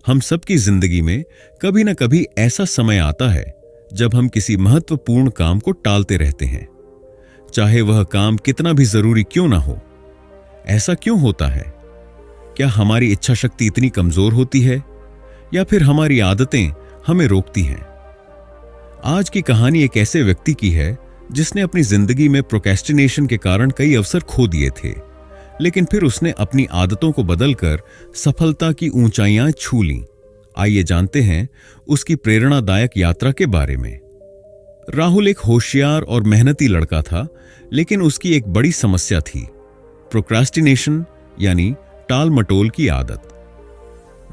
हम सबकी जिंदगी में कभी न कभी ऐसा समय आता है जब हम किसी महत्वपूर्ण काम को टालते रहते हैं, चाहे वह काम कितना भी जरूरी क्यों ना हो। ऐसा क्यों होता है? क्या हमारी इच्छा शक्ति इतनी कमजोर होती है या फिर हमारी आदतें हमें रोकती हैं? आज की कहानी एक ऐसे व्यक्ति की है जिसने अपनी जिंदगी में प्रोक्रेस्टिनेशन के कारण कई अवसर खो दिए थे, लेकिन फिर उसने अपनी आदतों को बदलकर सफलता की ऊंचाइयां छू लीं। आइए जानते हैं उसकी प्रेरणादायक यात्रा के बारे में। राहुल एक होशियार और मेहनती लड़का था, लेकिन उसकी एक बड़ी समस्या थी, प्रोक्रेस्टिनेशन यानी टाल मटोल की आदत।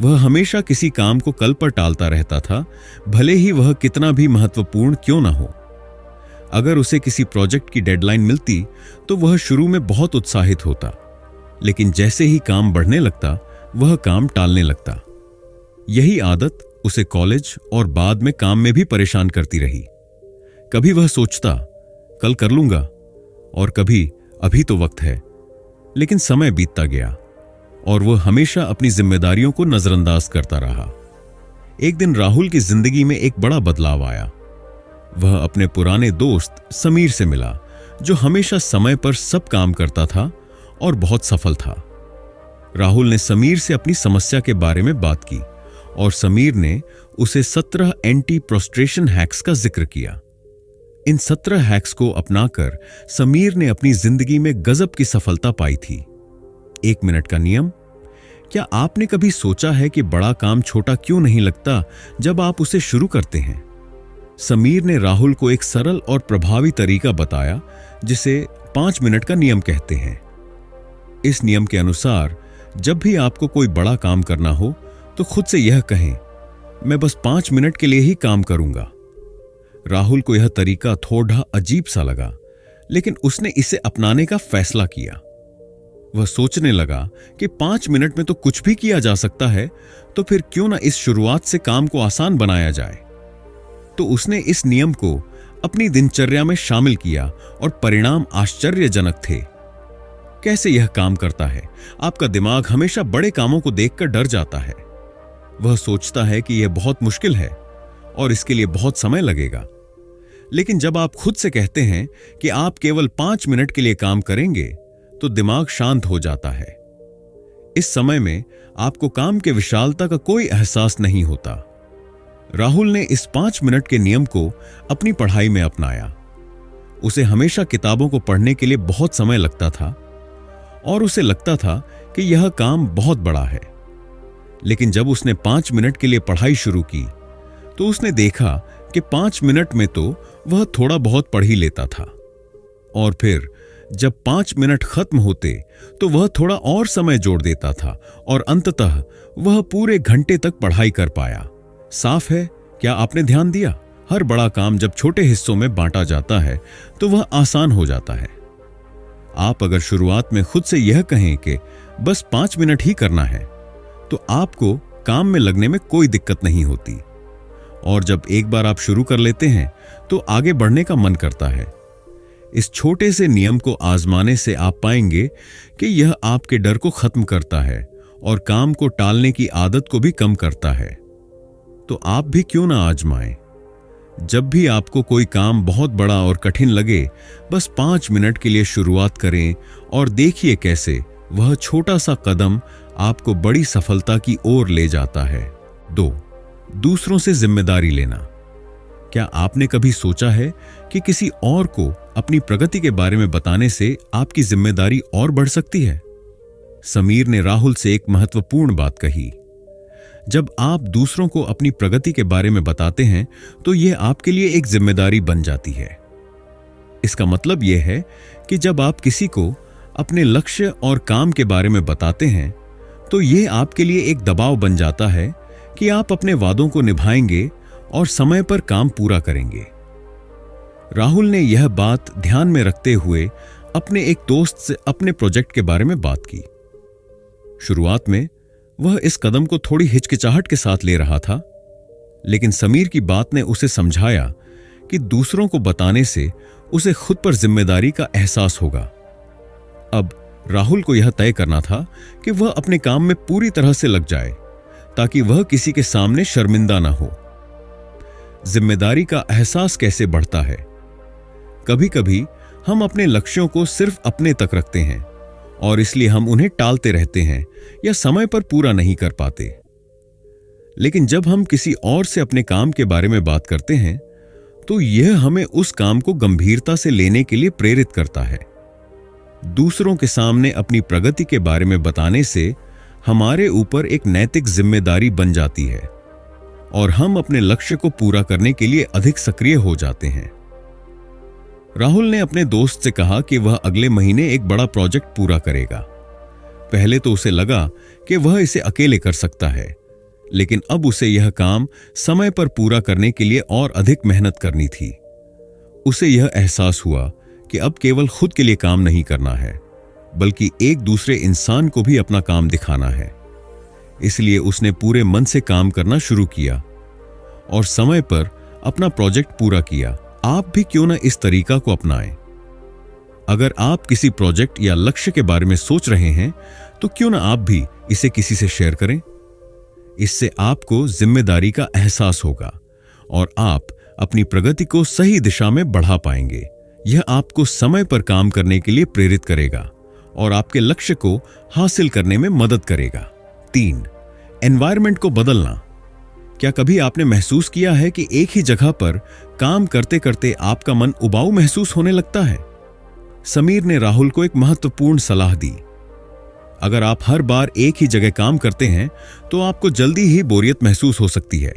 वह हमेशा किसी काम को कल पर टालता रहता था, भले ही वह कितना भी महत्वपूर्ण क्यों ना हो। अगर उसे किसी प्रोजेक्ट की डेडलाइन मिलती तो वह शुरू में बहुत उत्साहित होता, लेकिन जैसे ही काम बढ़ने लगता वह काम टालने लगता। यही आदत उसे कॉलेज और बाद में काम में भी परेशान करती रही। कभी वह सोचता कल कर लूंगा और कभी अभी तो वक्त है, लेकिन समय बीतता गया और वह हमेशा अपनी जिम्मेदारियों को नजरअंदाज करता रहा। एक दिन राहुल की जिंदगी में एक बड़ा बदलाव आया। वह अपने पुराने दोस्त समीर से मिला, जो हमेशा समय पर सब काम करता था और बहुत सफल था। राहुल ने समीर से अपनी समस्या के बारे में बात की और समीर ने उसे 17 एंटी प्रोस्ट्रेशन हैक्स का जिक्र किया। इन 17 हैक्स को अपनाकर समीर ने अपनी जिंदगी में गजब की सफलता पाई थी। 1 मिनट का नियम। क्या आपने कभी सोचा है कि बड़ा काम छोटा क्यों नहीं लगता जब आप उसे शुरू करते हैं? समीर ने राहुल को एक सरल और प्रभावी तरीका बताया, जिसे 5 मिनट का नियम कहते हैं। इस नियम के अनुसार जब भी आपको कोई बड़ा काम करना हो तो खुद से यह कहें, मैं बस 5 मिनट के लिए ही काम करूंगा। राहुल को यह तरीका थोड़ा अजीब सा लगा, लेकिन उसने इसे अपनाने का फैसला किया। वह सोचने लगा कि 5 मिनट में तो कुछ भी किया जा सकता है, तो फिर क्यों ना इस शुरुआत से काम को आसान बनाया जाए। तो उसने इस नियम को अपनी दिनचर्या में शामिल किया और परिणाम आश्चर्यजनक थे। कैसे यह काम करता है? आपका दिमाग हमेशा बड़े कामों को देखकर डर जाता है। वह सोचता है कि यह बहुत मुश्किल है और इसके लिए बहुत समय लगेगा। लेकिन जब आप खुद से कहते हैं कि आप केवल 5 मिनट के लिए काम करेंगे, तो दिमाग शांत हो जाता है। इस समय में आपको काम के विशालता का कोई एहसास नहीं होता। राहुल ने इस 5 मिनट के नियम को अपनी पढ़ाई में अपनाया। उसे हमेशा किताबों को पढ़ने के लिए बहुत समय लगता था और उसे लगता था कि यह काम बहुत बड़ा है। लेकिन जब उसने 5 मिनट के लिए पढ़ाई शुरू की, तो उसने देखा कि 5 मिनट में तो वह थोड़ा बहुत पढ़ ही लेता था, और फिर जब 5 मिनट खत्म होते तो वह थोड़ा और समय जोड़ देता था और अंततः वह पूरे घंटे तक पढ़ाई कर पाया। साफ है, क्या आपने ध्यान दिया? हर बड़ा काम जब छोटे हिस्सों में बांटा जाता है तो वह आसान हो जाता है। आप अगर शुरुआत में खुद से यह कहें कि बस 5 मिनट ही करना है, तो आपको काम में लगने में कोई दिक्कत नहीं होती। और जब एक बार आप शुरू कर लेते हैं तो आगे बढ़ने का मन करता है। इस छोटे से नियम को आजमाने से आप पाएंगे कि यह आपके डर को खत्म करता है और काम को टालने की आदत को भी कम करता है। तो आप भी क्यों ना आजमाएं? जब भी आपको कोई काम बहुत बड़ा और कठिन लगे, बस 5 मिनट के लिए शुरुआत करें और देखिए कैसे वह छोटा सा कदम आपको बड़ी सफलता की ओर ले जाता है। 2. दूसरों से जिम्मेदारी लेना। क्या आपने कभी सोचा है कि किसी और को अपनी प्रगति के बारे में बताने से आपकी जिम्मेदारी और बढ़ सकती है? समीर ने राहुल से एक महत्वपूर्ण बात कही। जब आप दूसरों को अपनी प्रगति के बारे में बताते हैं तो यह आपके लिए एक जिम्मेदारी बन जाती है। इसका मतलब यह है कि जब आप किसी को अपने लक्ष्य और काम के बारे में बताते हैं तो यह आपके लिए एक दबाव बन जाता है कि आप अपने वादों को निभाएंगे और समय पर काम पूरा करेंगे। राहुल ने यह बात ध्यान में रखते हुए अपने एक दोस्त से अपने प्रोजेक्ट के बारे में बात की। शुरुआत में वह इस कदम को थोड़ी हिचकिचाहट के साथ ले रहा था, लेकिन समीर की बात ने उसे समझाया कि दूसरों को बताने से उसे खुद पर जिम्मेदारी का एहसास होगा। अब राहुल को यह तय करना था कि वह अपने काम में पूरी तरह से लग जाए, ताकि वह किसी के सामने शर्मिंदा ना हो। जिम्मेदारी का एहसास कैसे बढ़ता है? कभी कभी हम अपने लक्ष्यों को सिर्फ अपने तक रखते हैं और इसलिए हम उन्हें टालते रहते हैं या समय पर पूरा नहीं कर पाते। लेकिन जब हम किसी और से अपने काम के बारे में बात करते हैं तो यह हमें उस काम को गंभीरता से लेने के लिए प्रेरित करता है। दूसरों के सामने अपनी प्रगति के बारे में बताने से हमारे ऊपर एक नैतिक जिम्मेदारी बन जाती है और हम अपने लक्ष्य को पूरा करने के लिए अधिक सक्रिय हो जाते हैं। राहुल ने अपने दोस्त से कहा कि वह अगले महीने एक बड़ा प्रोजेक्ट पूरा करेगा। पहले तो उसे लगा कि वह इसे अकेले कर सकता है, लेकिन अब उसे यह काम समय पर पूरा करने के लिए और अधिक मेहनत करनी थी। उसे यह एहसास हुआ कि अब केवल खुद के लिए काम नहीं करना है, बल्कि एक दूसरे इंसान को भी अपना काम दिखाना है। इसलिए उसने पूरे मन से काम करना शुरू किया और समय पर अपना प्रोजेक्ट पूरा किया। आप भी क्यों न इस तरीका को अपनाएं। अगर आप किसी प्रोजेक्ट या लक्ष्य के बारे में सोच रहे हैं तो क्यों न आप भी इसे किसी से शेयर करें। इससे आपको जिम्मेदारी का एहसास होगा और आप अपनी प्रगति को सही दिशा में बढ़ा पाएंगे। यह आपको समय पर काम करने के लिए प्रेरित करेगा और आपके लक्ष्य को हासिल करने में मदद करेगा। 3. एनवायरनमेंट को बदलना। क्या कभी आपने महसूस किया है कि एक ही जगह पर काम करते करते आपका मन उबाऊ महसूस होने लगता है? समीर ने राहुल को एक महत्वपूर्ण सलाह दी। अगर आप हर बार एक ही जगह काम करते हैं तो आपको जल्दी ही बोरियत महसूस हो सकती है।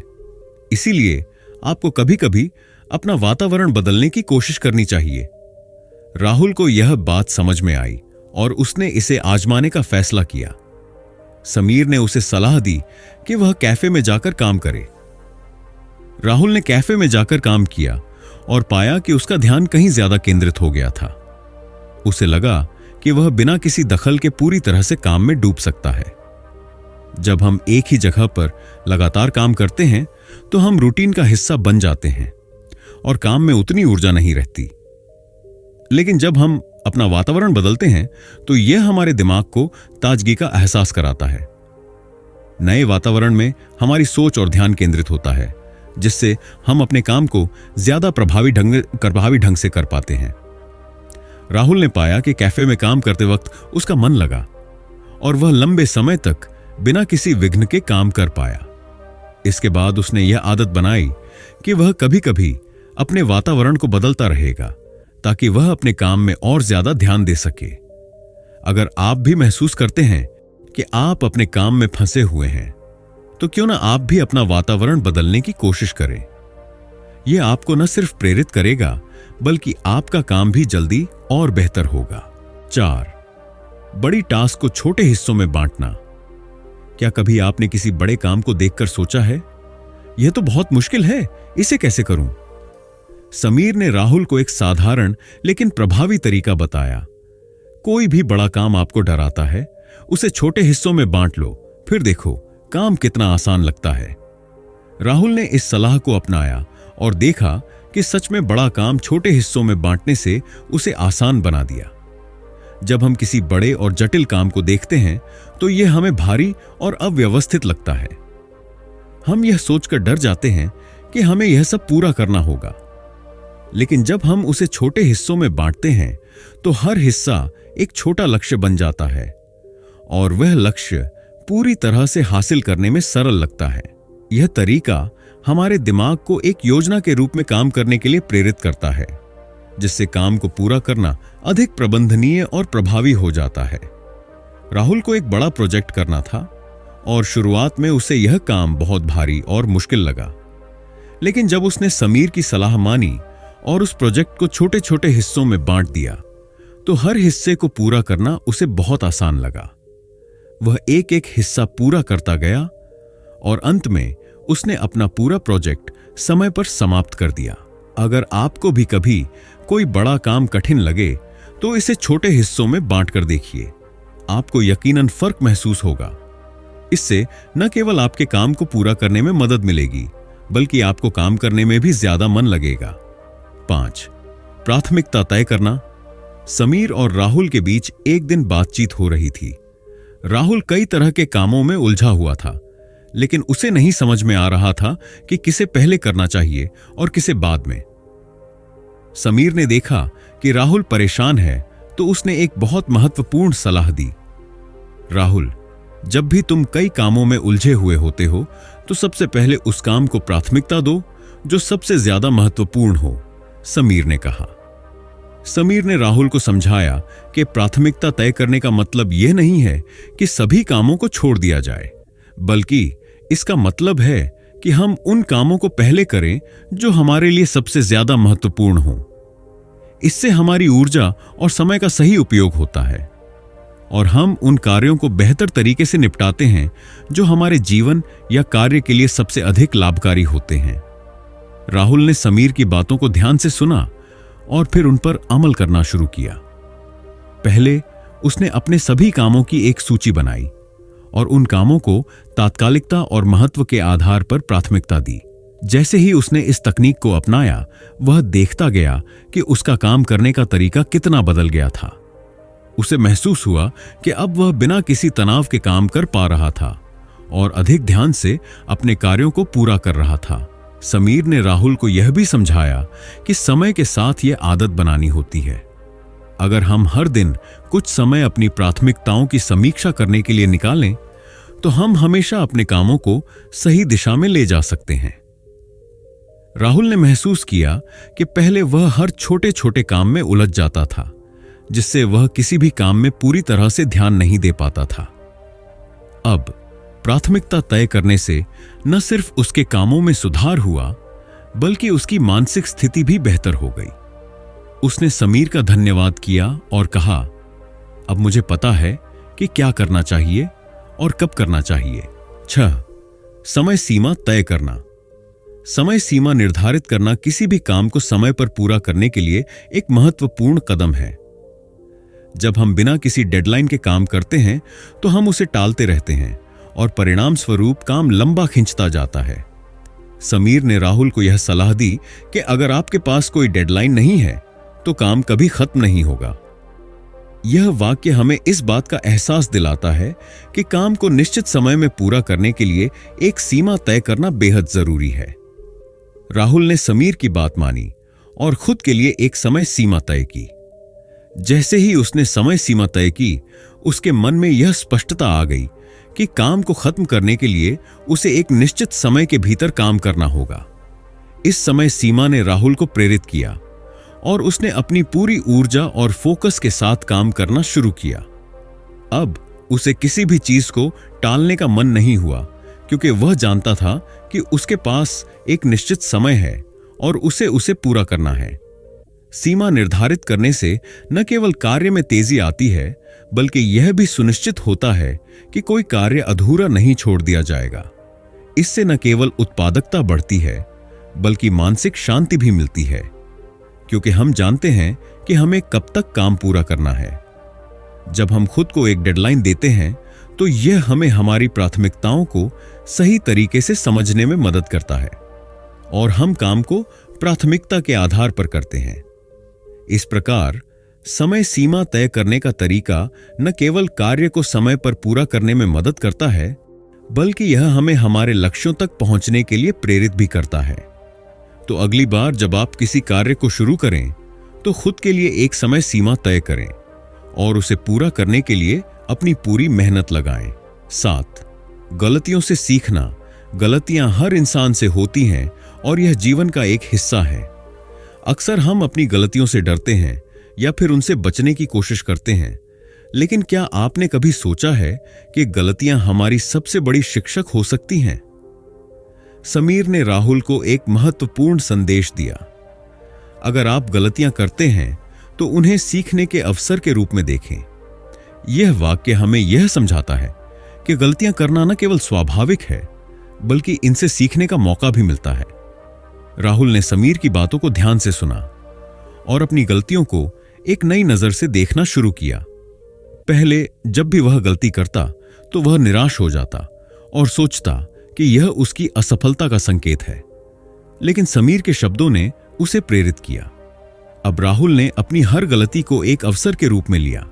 इसीलिए आपको कभी कभी अपना वातावरण बदलने की कोशिश करनी चाहिए। राहुल को यह बात समझ में आई और उसने इसे आजमाने का फैसला किया। समीर ने उसे सलाह दी कि वह कैफे में जाकर काम करे। राहुल ने कैफे में जाकर काम किया और पाया कि उसका ध्यान कहीं ज्यादा केंद्रित हो गया था। उसे लगा कि वह बिना किसी दखल के पूरी तरह से काम में डूब सकता है। जब हम एक ही जगह पर लगातार काम करते हैं तो हम रूटीन का हिस्सा बन जाते हैं और काम में उतनी ऊर्जा नहीं रहती। लेकिन जब हम अपना वातावरण बदलते हैं तो यह हमारे दिमाग को ताजगी का एहसास कराता है। नए वातावरण में हमारी सोच और ध्यान केंद्रित होता है, जिससे हम अपने काम को ज्यादा प्रभावी ढंग से कर पाते हैं। राहुल ने पाया कि कैफे में काम करते वक्त उसका मन लगा और वह लंबे समय तक बिना किसी विघ्न के काम कर पाया। इसके बाद उसने यह आदत बनाई कि वह कभी कभी अपने वातावरण को बदलता रहेगा ताकि वह अपने काम में और ज्यादा ध्यान दे सके। अगर आप भी महसूस करते हैं कि आप अपने काम में फंसे हुए हैं तो क्यों ना आप भी अपना वातावरण बदलने की कोशिश करें। यह आपको न सिर्फ प्रेरित करेगा बल्कि आपका काम भी जल्दी और बेहतर होगा। 4. बड़ी टास्क को छोटे हिस्सों में बांटना। क्या कभी आपने किसी बड़े काम को देखकर सोचा है, यह तो बहुत मुश्किल है, इसे कैसे करूं? समीर ने राहुल को एक साधारण लेकिन प्रभावी तरीका बताया। कोई भी बड़ा काम आपको डराता है, उसे छोटे हिस्सों में बांट लो, फिर देखो काम कितना आसान लगता है। राहुल ने इस सलाह को अपनाया और देखा कि सच में बड़ा काम छोटे हिस्सों में बांटने से उसे आसान बना दिया। जब हम किसी बड़े और जटिल काम को देखते हैं तो यह हमें भारी और अव्यवस्थित लगता है। हम यह सोचकर डर जाते हैं कि हमें यह सब पूरा करना होगा। लेकिन जब हम उसे छोटे हिस्सों में बांटते हैं तो हर हिस्सा एक छोटा लक्ष्य बन जाता है और वह लक्ष्य पूरी तरह से हासिल करने में सरल लगता है। यह तरीका हमारे दिमाग को एक योजना के रूप में काम करने के लिए प्रेरित करता है, जिससे काम को पूरा करना अधिक प्रबंधनीय और प्रभावी हो जाता है। राहुल को एक बड़ा प्रोजेक्ट करना था और शुरुआत में उसे यह काम बहुत भारी और मुश्किल लगा। लेकिन जब उसने समीर की सलाह मानी और उस प्रोजेक्ट को छोटे छोटे हिस्सों में बांट दिया तो हर हिस्से को पूरा करना उसे बहुत आसान लगा। वह एक एक हिस्सा पूरा करता गया और अंत में उसने अपना पूरा प्रोजेक्ट समय पर समाप्त कर दिया। अगर आपको भी कभी कोई बड़ा काम कठिन लगे तो इसे छोटे हिस्सों में बांटकर देखिए, आपको यकीनन फर्क महसूस होगा। इससे न केवल आपके काम को पूरा करने में मदद मिलेगी बल्कि आपको काम करने में भी ज्यादा मन लगेगा। 5. प्राथमिकता तय करना। समीर और राहुल के बीच एक दिन बातचीत हो रही थी। राहुल कई तरह के कामों में उलझा हुआ था, लेकिन उसे नहीं समझ में आ रहा था कि किसे पहले करना चाहिए और किसे बाद में। समीर ने देखा कि राहुल परेशान है, तो उसने एक बहुत महत्वपूर्ण सलाह दी। राहुल, जब भी तुम कई कामों में उलझे हुए होते हो, तो सबसे पहले उस काम को प्राथमिकता दो जो सबसे ज्यादा महत्वपूर्ण हो, समीर ने कहा। समीर ने राहुल को समझाया कि प्राथमिकता तय करने का मतलब यह नहीं है कि सभी कामों को छोड़ दिया जाए, बल्कि इसका मतलब है कि हम उन कामों को पहले करें जो हमारे लिए सबसे ज्यादा महत्वपूर्ण हो। इससे हमारी ऊर्जा और समय का सही उपयोग होता है और हम उन कार्यों को बेहतर तरीके से निपटाते हैं जो हमारे जीवन या कार्य के लिए सबसे अधिक लाभकारी होते हैं। राहुल ने समीर की बातों को ध्यान से सुना और फिर उन पर अमल करना शुरू किया। पहले उसने अपने सभी कामों की एक सूची बनाई और उन कामों को तात्कालिकता और महत्व के आधार पर प्राथमिकता दी। जैसे ही उसने इस तकनीक को अपनाया, वह देखता गया कि उसका काम करने का तरीका कितना बदल गया था। उसे महसूस हुआ कि अब वह बिना किसी तनाव के काम कर पा रहा था और अधिक ध्यान से अपने कार्यों को पूरा कर रहा था। समीर ने राहुल को यह भी समझाया कि समय के साथ यह आदत बनानी होती है। अगर हम हर दिन कुछ समय अपनी प्राथमिकताओं की समीक्षा करने के लिए निकालें, तो हम हमेशा अपने कामों को सही दिशा में ले जा सकते हैं। राहुल ने महसूस किया कि पहले वह हर छोटे छोटे काम में उलझ जाता था, जिससे वह किसी भी काम में पूरी तरह से ध्यान नहीं दे पाता था। अब प्राथमिकता तय करने से न सिर्फ उसके कामों में सुधार हुआ, बल्कि उसकी मानसिक स्थिति भी बेहतर हो गई। उसने समीर का धन्यवाद किया और कहा, अब मुझे पता है कि क्या करना चाहिए और कब करना चाहिए। 6. समय सीमा तय करना। समय सीमा निर्धारित करना किसी भी काम को समय पर पूरा करने के लिए एक महत्वपूर्ण कदम है। जब हम बिना किसी डेडलाइन के काम करते हैं, तो हम उसे टालते रहते हैं और परिणाम स्वरूप काम लंबा खिंचता जाता है। समीर ने राहुल को यह सलाह दी कि अगर आपके पास कोई डेडलाइन नहीं है, तो काम कभी खत्म नहीं होगा। यह वाक्य हमें इस बात का एहसास दिलाता है कि काम को निश्चित समय में पूरा करने के लिए एक सीमा तय करना बेहद जरूरी है। राहुल ने समीर की बात मानी और खुद के लिए एक समय सीमा तय की। जैसे ही उसने समय सीमा तय की, उसके मन में यह स्पष्टता आ गई कि काम को खत्म करने के लिए उसे एक निश्चित समय के भीतर काम करना होगा। इस समय सीमा ने राहुल को प्रेरित किया और उसने अपनी पूरी ऊर्जा और फोकस के साथ काम करना शुरू किया। अब उसे किसी भी चीज को टालने का मन नहीं हुआ, क्योंकि वह जानता था कि उसके पास एक निश्चित समय है और उसे पूरा करना है। सीमा निर्धारित करने से न केवल कार्य में तेजी आती है, बल्कि यह भी सुनिश्चित होता है कि कोई कार्य अधूरा नहीं छोड़ दिया जाएगा। इससे न केवल उत्पादकता बढ़ती है, बल्कि मानसिक शांति भी मिलती है, क्योंकि हम जानते हैं कि हमें कब तक काम पूरा करना है। जब हम खुद को एक डेडलाइन देते हैं, तो यह हमें हमारी प्राथमिकताओं को सही तरीके से समझने में मदद करता है और हम काम को प्राथमिकता के आधार पर करते हैं। इस प्रकार समय सीमा तय करने का तरीका न केवल कार्य को समय पर पूरा करने में मदद करता है, बल्कि यह हमें हमारे लक्ष्यों तक पहुंचने के लिए प्रेरित भी करता है। तो अगली बार जब आप किसी कार्य को शुरू करें, तो खुद के लिए एक समय सीमा तय करें और उसे पूरा करने के लिए अपनी पूरी मेहनत लगाएं। 7. गलतियों से सीखना। गलतियां हर इंसान से होती हैं और यह जीवन का एक हिस्सा है। अक्सर हम अपनी गलतियों से डरते हैं या फिर उनसे बचने की कोशिश करते हैं, लेकिन क्या आपने कभी सोचा है कि गलतियां हमारी सबसे बड़ी शिक्षक हो सकती हैं? समीर ने राहुल को एक महत्वपूर्ण संदेश दिया। अगर आप गलतियां करते हैं, तो उन्हें सीखने के अवसर के रूप में देखें। यह वाक्य हमें यह समझाता है कि गलतियां करना न केवल स्वाभाविक है, बल्कि इनसे सीखने का मौका भी मिलता है। राहुल ने समीर की बातों को ध्यान से सुना और अपनी गलतियों को एक नई नजर से देखना शुरू किया। पहले जब भी वह गलती करता, तो वह निराश हो जाता और सोचता कि यह उसकी असफलता का संकेत है, लेकिन समीर के शब्दों ने उसे प्रेरित किया। अब राहुल ने अपनी हर गलती को एक अवसर के रूप में लिया,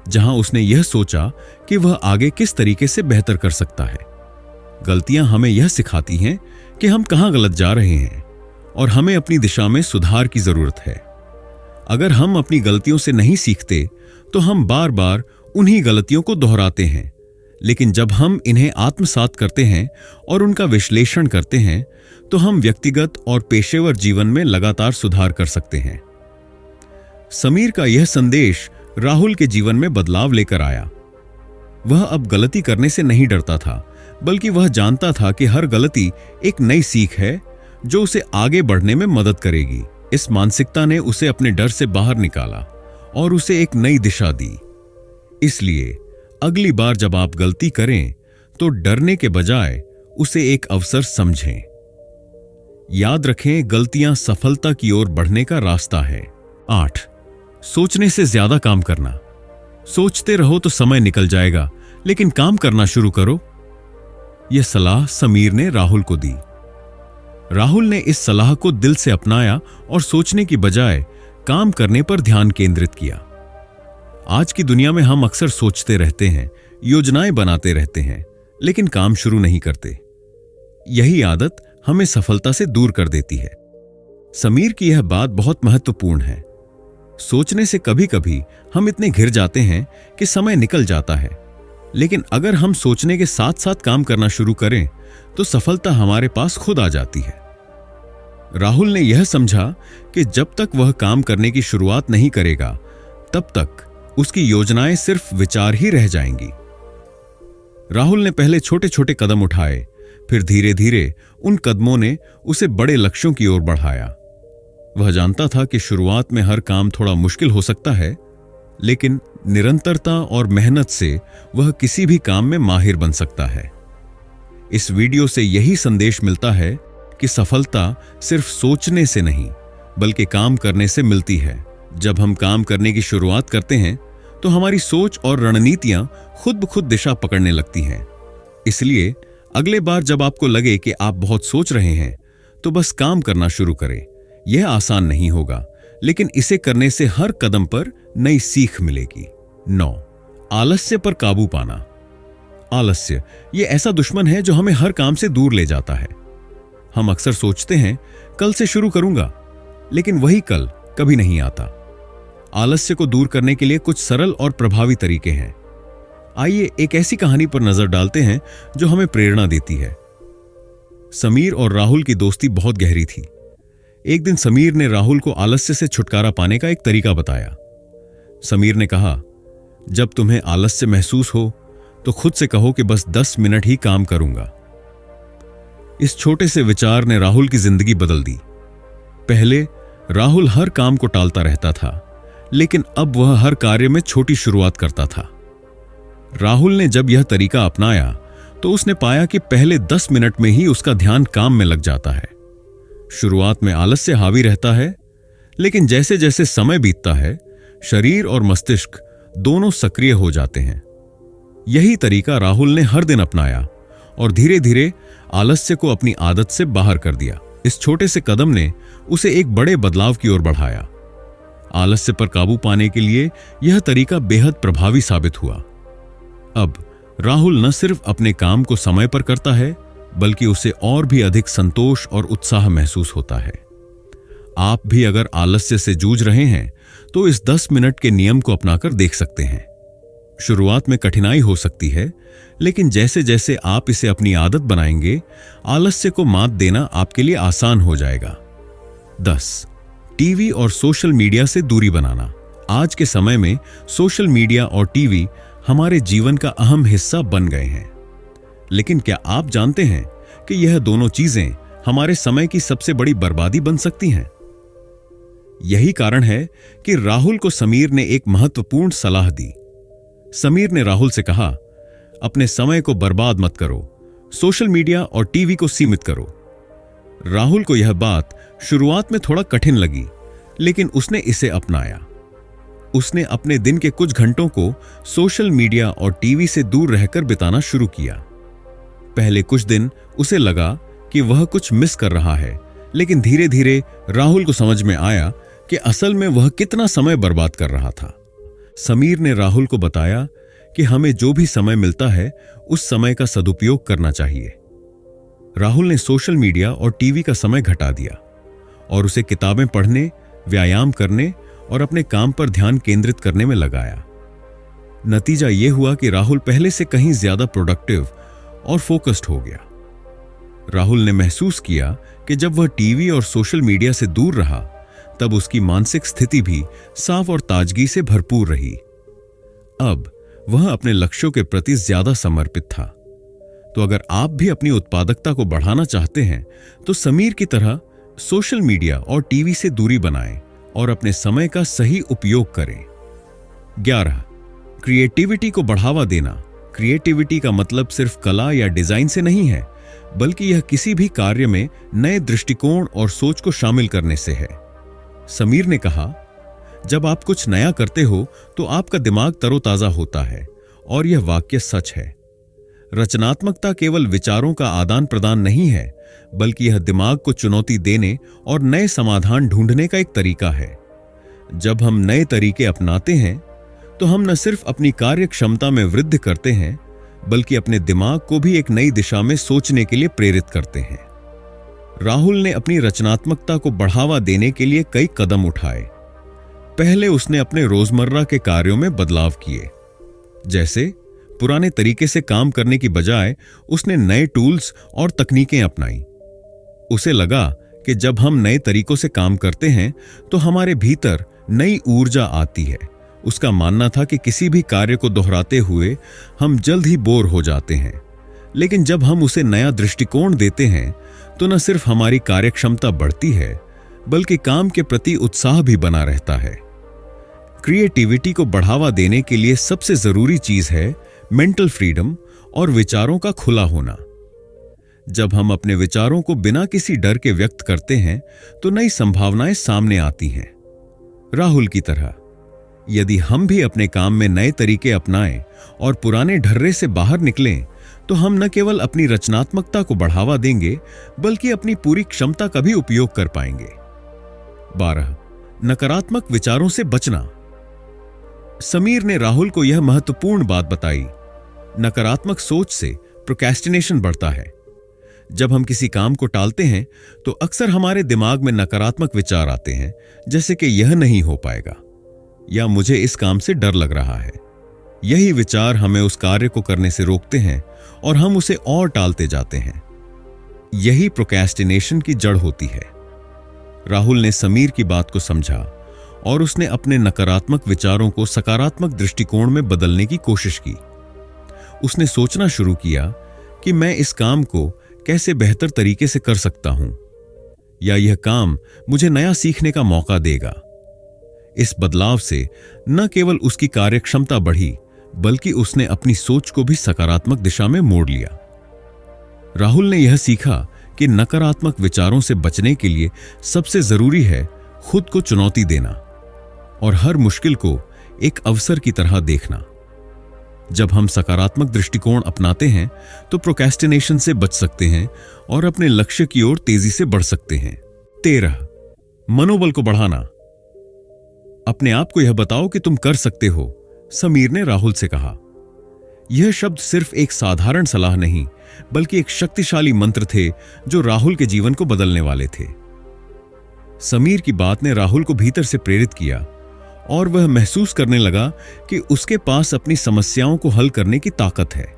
जहां उसने यह सोचा कि वह आगे किस तरीके से बेहतर कर सकता है। गलतियां हमें यह सिखाती हैं कि हम कहां गलत जा रहे हैं और हमें अपनी दिशा में सुधार की जरूरत है। अगर हम अपनी गलतियों से नहीं सीखते तो हम बार बार उन्हीं गलतियों को दोहराते हैं, लेकिन जब हम इन्हें आत्मसात करते हैं और उनका विश्लेषण करते हैं तो हम व्यक्तिगत और पेशेवर जीवन में लगातार सुधार कर सकते हैं। समीर का यह संदेश राहुल के जीवन में बदलाव लेकर आया। वह अब गलती करने से नहीं डरता था, बल्कि वह जानता था कि हर गलती एक नई सीख है जो उसे आगे बढ़ने में मदद करेगी। इस मानसिकता ने उसे अपने डर से बाहर निकाला और उसे एक नई दिशा दी। इसलिए अगली बार जब आप गलती करें तो डरने के बजाय उसे एक अवसर समझें। याद रखें, गलतियां सफलता की ओर बढ़ने का रास्ता है। 8. सोचने से ज्यादा काम करना। सोचते रहो तो समय निकल जाएगा, लेकिन काम करना शुरू करो। यह सलाह समीर ने राहुल को दी। राहुल ने इस सलाह को दिल से अपनाया और सोचने की बजाय काम करने पर ध्यान केंद्रित किया। आज की दुनिया में हम अक्सर सोचते रहते हैं, योजनाएं बनाते रहते हैं, लेकिन काम शुरू नहीं करते। यही आदत हमें सफलता से दूर कर देती है। समीर की यह बात बहुत महत्वपूर्ण है। सोचने से कभी कभी हम इतने घिर जाते हैं कि समय निकल जाता है, लेकिन अगर हम सोचने के साथ साथ काम करना शुरू करें तो सफलता हमारे पास खुद आ जाती है। राहुल ने यह समझा कि जब तक वह काम करने की शुरुआत नहीं करेगा, तब तक उसकी योजनाएं सिर्फ विचार ही रह जाएंगी। राहुल ने पहले छोटे छोटे कदम उठाए, फिर धीरे धीरे उन कदमों ने उसे बड़े लक्ष्यों की ओर बढ़ाया। वह जानता था कि शुरुआत में हर काम थोड़ा मुश्किल हो सकता है, लेकिन निरंतरता और मेहनत से वह किसी भी काम में माहिर बन सकता है। इस वीडियो से यही संदेश मिलता है कि सफलता सिर्फ सोचने से नहीं, बल्कि काम करने से मिलती है। जब हम काम करने की शुरुआत करते हैं तो हमारी सोच और रणनीतियां खुद ब खुद दिशा पकड़ने लगती हैं। इसलिए अगले बार जब आपको लगे कि आप बहुत सोच रहे हैं, तो बस काम करना शुरू करें। यह आसान नहीं होगा, लेकिन इसे करने से हर कदम पर नई सीख मिलेगी। 9. आलस्य पर काबू पाना। आलस्य यह ऐसा दुश्मन है जो हमें हर काम से दूर ले जाता है। हम अक्सर सोचते हैं कल से शुरू करूंगा, लेकिन वही कल कभी नहीं आता। आलस्य को दूर करने के लिए कुछ सरल और प्रभावी तरीके हैं। आइए एक ऐसी कहानी पर नजर डालते हैं जो हमें प्रेरणा देती है। समीर और राहुल की दोस्ती बहुत गहरी थी। एक दिन समीर ने राहुल को आलस्य से छुटकारा पाने का एक तरीका बताया। समीर ने कहा, जब तुम्हें आलस्य महसूस हो तो खुद से कहो कि बस 10 मिनट ही काम करूंगा। इस छोटे से विचार ने राहुल की जिंदगी बदल दी। पहले राहुल हर काम को टालता रहता था, लेकिन अब वह हर कार्य में छोटी शुरुआत करता था। राहुल ने जब यह तरीका अपनाया तो उसने पाया कि पहले 10 मिनट में ही उसका ध्यान काम में लग जाता है। शुरुआत में आलस्य हावी रहता है, लेकिन जैसे जैसे समय बीतता है, शरीर और मस्तिष्क दोनों सक्रिय हो जाते हैं। यही तरीका राहुल ने हर दिन अपनाया और धीरे धीरे आलस्य को अपनी आदत से बाहर कर दिया। इस छोटे से कदम ने उसे एक बड़े बदलाव की ओर बढ़ाया। आलस्य पर काबू पाने के लिए यह तरीका बेहद प्रभावी साबित हुआ। अब राहुल न सिर्फ अपने काम को समय पर करता है, बल्कि उसे और भी अधिक संतोष और उत्साह महसूस होता है। आप भी अगर आलस्य से जूझ रहे हैं तो इस 10 मिनट के नियम को अपनाकर देख सकते हैं। शुरुआत में कठिनाई हो सकती है, लेकिन जैसे जैसे आप इसे अपनी आदत बनाएंगे, आलस्य को मात देना आपके लिए आसान हो जाएगा। 10. टीवी और सोशल मीडिया से दूरी बनाना। आज के समय में सोशल मीडिया और टीवी हमारे जीवन का अहम हिस्सा बन गए हैं, लेकिन क्या आप जानते हैं कि यह दोनों चीजें हमारे समय की सबसे बड़ी बर्बादी बन सकती हैं? यही कारण है कि राहुल को समीर ने एक महत्वपूर्ण सलाह दी। समीर ने राहुल से कहा, अपने समय को बर्बाद मत करो, सोशल मीडिया और टीवी को सीमित करो। राहुल को यह बात शुरुआत में थोड़ा कठिन लगी, लेकिन उसने इसे अपनाया। उसने अपने दिन के कुछ घंटों को सोशल मीडिया और टीवी से दूर रहकर बिताना शुरू किया। पहले कुछ दिन उसे लगा कि वह कुछ मिस कर रहा है, लेकिन धीरे धीरे राहुल को समझ में आया कि असल में वह कितना समय बर्बाद कर रहा था। समीर ने राहुल को बताया कि हमें जो भी समय मिलता है, उस समय का सदुपयोग करना चाहिए। राहुल ने सोशल मीडिया और टीवी का समय घटा दिया और उसे किताबें पढ़ने, व्यायाम करने और अपने काम पर ध्यान केंद्रित करने में लगाया। नतीजा यह हुआ कि राहुल पहले से कहीं ज्यादा प्रोडक्टिव और फोकस्ड हो गया। राहुल ने महसूस किया कि जब वह टीवी और सोशल मीडिया से दूर रहा, तब उसकी मानसिक स्थिति भी साफ और ताजगी से भरपूर रही। अब वह अपने लक्ष्यों के प्रति ज्यादा समर्पित था। तो अगर आप भी अपनी उत्पादकता को बढ़ाना चाहते हैं, तो समीर की तरह सोशल मीडिया और टीवी से दूरी बनाएं और अपने समय का सही उपयोग करें। 11. क्रिएटिविटी को बढ़ावा देना। क्रिएटिविटी का मतलब सिर्फ कला या डिजाइन से नहीं है, बल्कि यह किसी भी कार्य में नए दृष्टिकोण और सोच को शामिल करने से है। समीर ने कहा, जब आप कुछ नया करते हो तो आपका दिमाग तरोताजा होता है, और यह वाक्य सच है। रचनात्मकता केवल विचारों का आदान प्रदान नहीं है, बल्कि यह दिमाग को चुनौती देने और नए समाधान ढूंढने का एक तरीका है। जब हम नए तरीके अपनाते हैं, तो हम न सिर्फ अपनी कार्य क्षमता में वृद्धि करते हैं, बल्कि अपने दिमाग को भी एक नई दिशा में सोचने के लिए प्रेरित करते हैं। राहुल ने अपनी रचनात्मकता को बढ़ावा देने के लिए कई कदम उठाए। पहले उसने अपने रोजमर्रा के कार्यों में बदलाव किए। जैसे पुराने तरीके से काम करने की बजाय उसने नए टूल्स और तकनीकें अपनाई। उसे लगा कि जब हम नए तरीकों से काम करते हैं, तो हमारे भीतर नई ऊर्जा आती है। उसका मानना था कि किसी भी कार्य को दोहराते हुए हम जल्द ही बोर हो जाते हैं, लेकिन जब हम उसे नया दृष्टिकोण देते हैं, तो न सिर्फ हमारी कार्यक्षमता बढ़ती है, बल्कि काम के प्रति उत्साह भी बना रहता है। क्रिएटिविटी को बढ़ावा देने के लिए सबसे जरूरी चीज है मेंटल फ्रीडम और विचारों का खुला होना। जब हम अपने विचारों को बिना किसी डर के व्यक्त करते हैं, तो नई संभावनाएं सामने आती हैं। राहुल की तरह यदि हम भी अपने काम में नए तरीके अपनाएं और पुराने ढर्रे से बाहर निकलें, तो हम न केवल अपनी रचनात्मकता को बढ़ावा देंगे, बल्कि अपनी पूरी क्षमता का भी उपयोग कर पाएंगे। 12. नकारात्मक विचारों से बचना। समीर ने राहुल को यह महत्वपूर्ण बात बताई। नकारात्मक सोच से प्रोक्रेस्टिनेशन बढ़ता है। जब हम किसी काम को टालते हैं, तो अक्सर हमारे दिमाग में नकारात्मक विचार आते हैं, जैसे कि यह नहीं हो पाएगा या मुझे इस काम से डर लग रहा है। यही विचार हमें उस कार्य को करने से रोकते हैं और हम उसे और टालते जाते हैं। यही प्रोक्रेस्टिनेशन की जड़ होती है। राहुल ने समीर की बात को समझा और उसने अपने नकारात्मक विचारों को सकारात्मक दृष्टिकोण में बदलने की कोशिश की। उसने सोचना शुरू किया कि मैं इस काम को कैसे बेहतर तरीके से कर सकता हूं, या यह काम मुझे नया सीखने का मौका देगा। इस बदलाव से न केवल उसकी कार्यक्षमता बढ़ी, बल्कि उसने अपनी सोच को भी सकारात्मक दिशा में मोड़ लिया। राहुल ने यह सीखा कि नकारात्मक विचारों से बचने के लिए सबसे जरूरी है खुद को चुनौती देना और हर मुश्किल को एक अवसर की तरह देखना। जब हम सकारात्मक दृष्टिकोण अपनाते हैं, तो प्रोक्रेस्टिनेशन से बच सकते हैं और अपने लक्ष्य की ओर तेजी से बढ़ सकते हैं। 13. मनोबल को बढ़ाना। अपने आप को यह बताओ कि तुम कर सकते हो, समीर ने राहुल से कहा। यह शब्द सिर्फ एक साधारण सलाह नहीं, बल्कि एक शक्तिशाली मंत्र थे जो राहुल के जीवन को बदलने वाले थे। समीर की बात ने राहुल को भीतर से प्रेरित किया और वह महसूस करने लगा कि उसके पास अपनी समस्याओं को हल करने की ताकत है।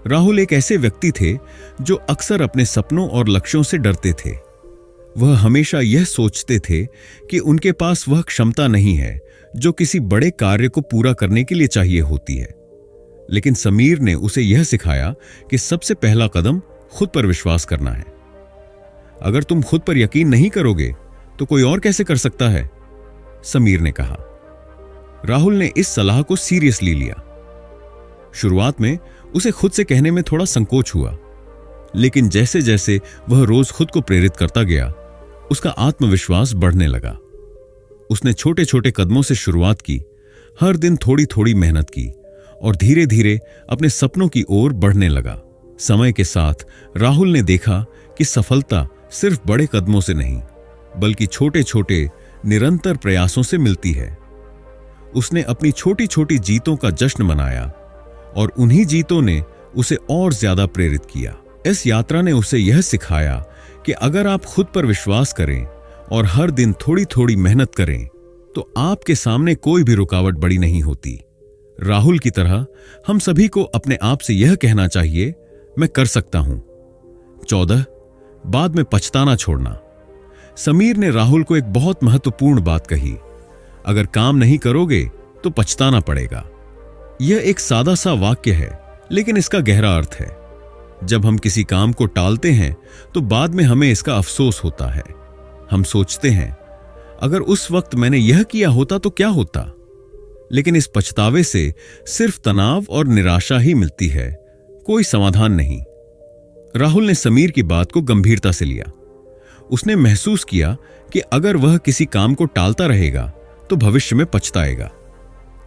राहुल एक ऐसे व्यक्ति थे जो अक्सर अपने सपनों और लक्ष्यों से डरते थे। वह हमेशा यह सोचते थे कि उनके पास वह क्षमता नहीं है जो किसी बड़े कार्य को पूरा करने के लिए चाहिए होती है। लेकिन समीर ने उसे यह सिखाया कि सबसे पहला कदम खुद पर विश्वास करना है। अगर तुम खुद पर यकीन नहीं करोगे, तो कोई और कैसे कर सकता है, समीर ने कहा। राहुल ने इस सलाह को सीरियसली लिया। शुरुआत में उसे खुद से कहने में थोड़ा संकोच हुआ, लेकिन जैसे जैसे वह रोज खुद को प्रेरित करता गया, उसका आत्मविश्वास बढ़ने लगा। उसने छोटे छोटे कदमों से शुरुआत की, हर दिन थोड़ी थोड़ी मेहनत की और धीरे धीरे अपने सपनों की ओर बढ़ने लगा। समय के साथ राहुल ने देखा कि सफलता सिर्फ बड़े कदमों से नहीं, बल्कि छोटे छोटे निरंतर प्रयासों से मिलती है। उसने अपनी छोटी छोटी जीतों का जश्न मनाया और उन्हीं जीतों ने उसे और ज्यादा प्रेरित किया। इस यात्रा ने उसे यह सिखाया कि अगर आप खुद पर विश्वास करें और हर दिन थोड़ी थोड़ी मेहनत करें तो आपके सामने कोई भी रुकावट बड़ी नहीं होती। राहुल की तरह हम सभी को अपने आप से यह कहना चाहिए, मैं कर सकता हूं। 14 बाद में पछताना छोड़ना। समीर ने राहुल को एक बहुत महत्वपूर्ण बात कही, अगर काम नहीं करोगे तो पछताना पड़ेगा। यह एक सादा सा वाक्य है, लेकिन इसका गहरा अर्थ है। जब हम किसी काम को टालते हैं तो बाद में हमें इसका अफसोस होता है। हम सोचते हैं, अगर उस वक्त मैंने यह किया होता तो क्या होता। लेकिन इस पछतावे से सिर्फ तनाव और निराशा ही मिलती है, कोई समाधान नहीं। राहुल ने समीर की बात को गंभीरता से लिया। उसने महसूस किया कि अगर वह किसी काम को टालता रहेगा तो भविष्य में पछताएगा।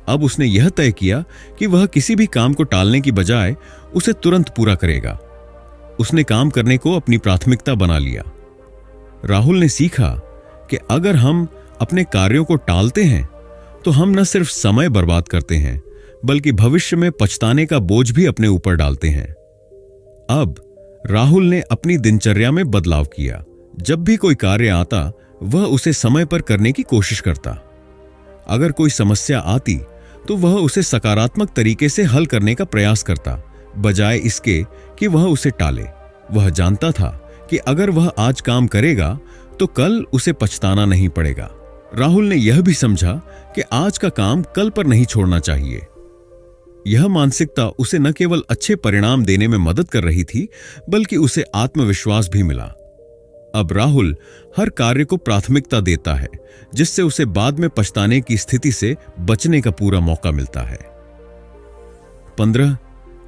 अब उसने यह तय किया कि वह किसी भी काम को टालने की बजाय उसे तुरंत पूरा करेगा। उसने काम करने को अपनी प्राथमिकता बना लिया। राहुल ने सीखा कि अगर हम अपने कार्यों को टालते हैं तो हम न सिर्फ समय बर्बाद करते हैं, बल्कि भविष्य में पछताने का बोझ भी अपने ऊपर डालते हैं। अब राहुल ने अपनी दिनचर्या में बदलाव किया। जब भी कोई कार्य आता, वह उसे समय पर करने की कोशिश करता। अगर कोई समस्या आती तो वह उसे सकारात्मक तरीके से हल करने का प्रयास करता, बजाय इसके कि वह उसे टाले। वह जानता था कि अगर वह आज काम करेगा तो कल उसे पछताना नहीं पड़ेगा। राहुल ने यह भी समझा कि आज का काम कल पर नहीं छोड़ना चाहिए। यह मानसिकता उसे न केवल अच्छे परिणाम देने में मदद कर रही थी, बल्कि उसे आत्मविश्वास भी मिला। अब राहुल हर कार्य को प्राथमिकता देता है, जिससे उसे बाद में पछताने की स्थिति से बचने का पूरा मौका मिलता है। 15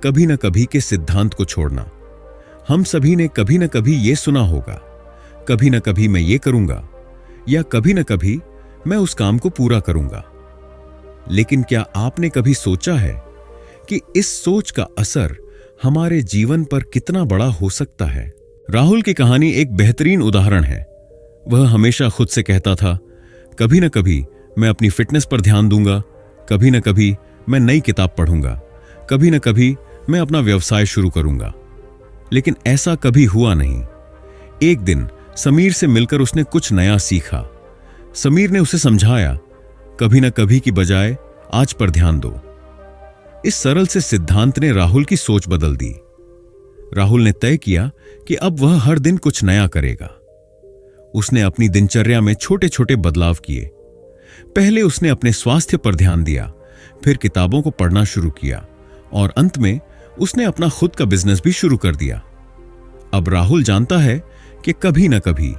कभी न कभी के सिद्धांत को छोड़ना। हम सभी ने कभी न कभी यह सुना होगा, कभी न कभी मैं ये करूंगा, या कभी न कभी मैं उस काम को पूरा करूंगा। लेकिन क्या आपने कभी सोचा है कि इस सोच का असर हमारे जीवन पर कितना बड़ा हो सकता है? राहुल की कहानी एक बेहतरीन उदाहरण है। वह हमेशा खुद से कहता था, कभी न कभी मैं अपनी फिटनेस पर ध्यान दूंगा, कभी न कभी मैं नई किताब पढ़ूंगा, कभी न कभी मैं अपना व्यवसाय शुरू करूंगा। लेकिन ऐसा कभी हुआ नहीं। एक दिन समीर से मिलकर उसने कुछ नया सीखा। समीर ने उसे समझाया, कभी न कभी की बजाय आज पर ध्यान दो। इस सरल से सिद्धांत ने राहुल की सोच बदल दी। राहुल ने तय किया कि अब वह हर दिन कुछ नया करेगा। उसने अपनी दिनचर्या में छोटे छोटे बदलाव किए। पहले उसने अपने स्वास्थ्य पर ध्यान दिया, फिर किताबों को पढ़ना शुरू किया और अंत में उसने अपना खुद का बिजनेस भी शुरू कर दिया। अब राहुल जानता है कि कभी न कभी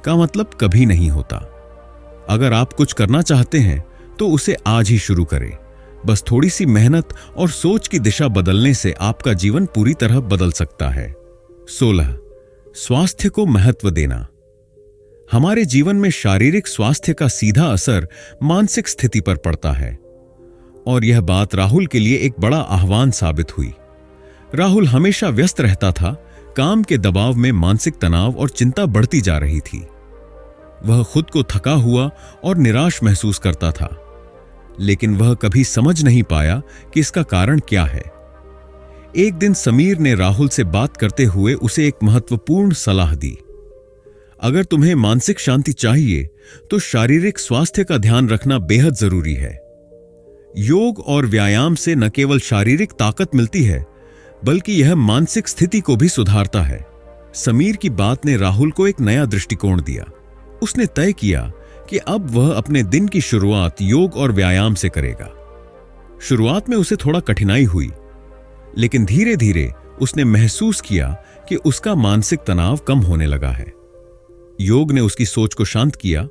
का मतलब कभी नहीं होता। अगर आप कुछ करना चाहते हैं तो उसे आज ही शुरू करें। बस थोड़ी सी मेहनत और सोच की दिशा बदलने से आपका जीवन पूरी तरह बदल सकता है। 16 स्वास्थ्य को महत्व देना। हमारे जीवन में शारीरिक स्वास्थ्य का सीधा असर मानसिक स्थिति पर पड़ता है, और यह बात राहुल के लिए एक बड़ा आह्वान साबित हुई। राहुल हमेशा व्यस्त रहता था, काम के दबाव में मानसिक तनाव और चिंता बढ़ती जा रही थी। वह खुद को थका हुआ और निराश महसूस करता था, लेकिन वह कभी समझ नहीं पाया कि इसका कारण क्या है। एक दिन समीर ने राहुल से बात करते हुए उसे एक महत्वपूर्ण सलाह दी। अगर तुम्हें मानसिक शांति चाहिए तो शारीरिक स्वास्थ्य का ध्यान रखना बेहद जरूरी है। योग और व्यायाम से न केवल शारीरिक ताकत मिलती है, बल्कि यह मानसिक स्थिति को भी सुधारता है। समीर की बात ने राहुल को एक नया दृष्टिकोण दिया। उसने तय किया कि अब वह अपने दिन की शुरुआत योग और व्यायाम से करेगा। शुरुआत में उसे थोड़ा कठिनाई हुई, लेकिन धीरे धीरे उसने महसूस किया कि उसका मानसिक तनाव कम होने लगा है। योग ने उसकी सोच को शांत किया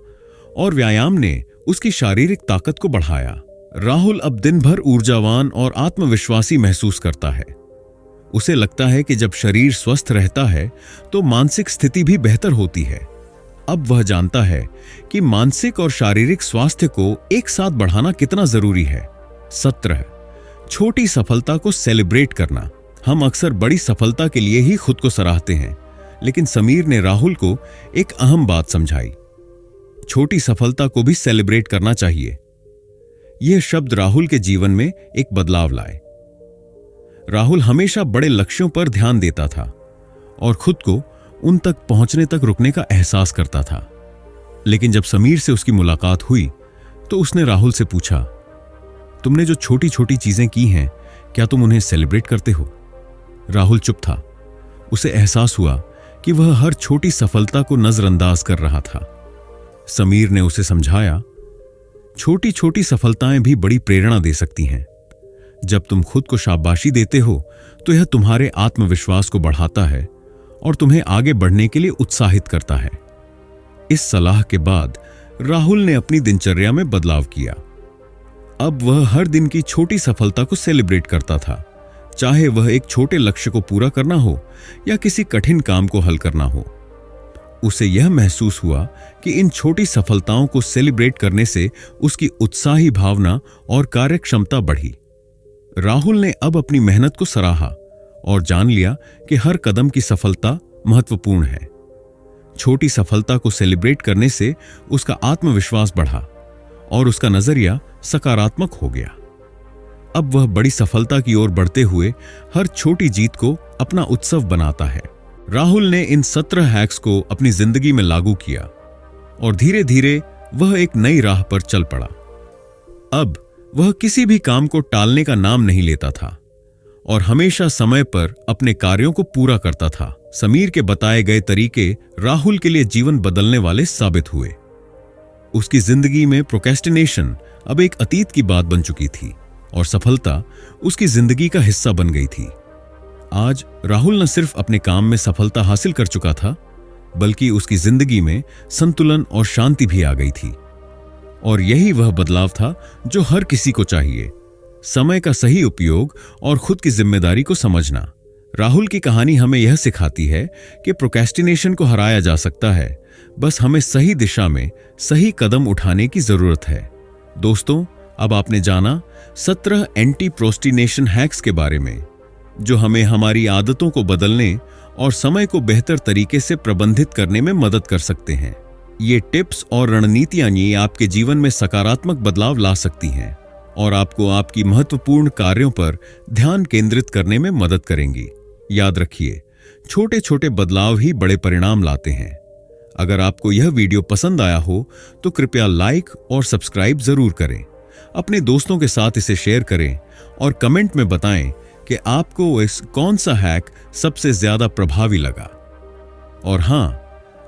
और व्यायाम ने उसकी शारीरिक ताकत को बढ़ाया। राहुल अब दिन भर ऊर्जावान और आत्मविश्वासी महसूस करता है। उसे लगता है कि जब शरीर स्वस्थ रहता है तो मानसिक स्थिति भी बेहतर होती है। अब वह जानता है कि मानसिक और शारीरिक स्वास्थ्य को एक साथ बढ़ाना कितना जरूरी है। 17 छोटी सफलता को सेलिब्रेट करना। हम अक्सर बड़ी सफलता के लिए ही खुद को सराहते हैं, लेकिन समीर ने राहुल को एक अहम बात समझाई। छोटी सफलता को भी सेलिब्रेट करना चाहिए। यह शब्द राहुल के जीवन में एक बदलाव लाए। राहुल हमेशा बड़े लक्ष्यों पर ध्यान देता था। और खुद को उन तक पहुंचने तक रुकने का एहसास करता था। लेकिन जब समीर से उसकी मुलाकात हुई तो उसने राहुल से पूछा, तुमने जो छोटी छोटी चीजें की हैं, क्या तुम उन्हें सेलिब्रेट करते हो? राहुल चुप था। उसे एहसास हुआ कि वह हर छोटी सफलता को नजरअंदाज कर रहा था। समीर ने उसे समझाया, छोटी छोटी सफलताएं भी बड़ी प्रेरणा दे सकती हैं। जब तुम खुद को शाबाशी देते हो तो यह तुम्हारे आत्मविश्वास को बढ़ाता है और तुम्हें आगे बढ़ने के लिए उत्साहित करता है। इस सलाह के बाद राहुल ने अपनी दिनचर्या में बदलाव किया। अब वह हर दिन की छोटी सफलता को सेलिब्रेट करता था, चाहे वह एक छोटे लक्ष्य को पूरा करना हो या किसी कठिन काम को हल करना हो। उसे यह महसूस हुआ कि इन छोटी सफलताओं को सेलिब्रेट करने से उसकी उत्साही भावना और कार्यक्षमता बढ़ी। राहुल ने अब अपनी मेहनत को सराहा और जान लिया कि हर कदम की सफलता महत्वपूर्ण है। छोटी सफलता को सेलिब्रेट करने से उसका आत्मविश्वास बढ़ा और उसका नजरिया सकारात्मक हो गया। अब वह बड़ी सफलता की ओर बढ़ते हुए हर छोटी जीत को अपना उत्सव बनाता है। राहुल ने इन 17 हैक्स को अपनी जिंदगी में लागू किया और धीरे धीरे वह एक नई राह पर चल पड़ा। अब वह किसी भी काम को टालने का नाम नहीं लेता था और हमेशा समय पर अपने कार्यों को पूरा करता था। समीर के बताए गए तरीके राहुल के लिए जीवन बदलने वाले साबित हुए। उसकी जिंदगी में प्रोक्रेस्टिनेशन अब एक अतीत की बात बन चुकी थी और सफलता उसकी जिंदगी का हिस्सा बन गई थी। आज राहुल न सिर्फ अपने काम में सफलता हासिल कर चुका था, बल्कि उसकी जिंदगी में संतुलन और शांति भी आ गई थी। और यही वह बदलाव था जो हर किसी को चाहिए, समय का सही उपयोग और खुद की जिम्मेदारी को समझना। राहुल की कहानी हमें यह सिखाती है कि प्रोक्रेस्टिनेशन को हराया जा सकता है, बस हमें सही दिशा में सही कदम उठाने की जरूरत है। दोस्तों, अब आपने जाना 17 एंटी प्रोक्रेस्टिनेशन हैक्स के बारे में, जो हमें हमारी आदतों को बदलने और समय को बेहतर तरीके से प्रबंधित करने में मदद कर सकते हैं। ये टिप्स और रणनीतियां आपके जीवन में सकारात्मक बदलाव ला सकती हैं और आपको आपकी महत्वपूर्ण कार्यों पर ध्यान केंद्रित करने में मदद करेंगी। याद रखिए, छोटे छोटे बदलाव ही बड़े परिणाम लाते हैं। अगर आपको यह वीडियो पसंद आया हो तो कृपया लाइक और सब्सक्राइब जरूर करें। अपने दोस्तों के साथ इसे शेयर करें और कमेंट में बताएं कि आपको इस कौन सा हैक सबसे ज्यादा प्रभावी लगा। और हां,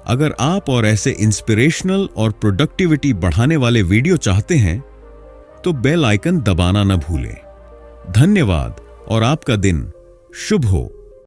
अगर आप और ऐसे इंस्पिरेशनल और प्रोडक्टिविटी बढ़ाने वाले वीडियो चाहते हैं तो बेल आइकन दबाना न भूलें। धन्यवाद और आपका दिन शुभ हो।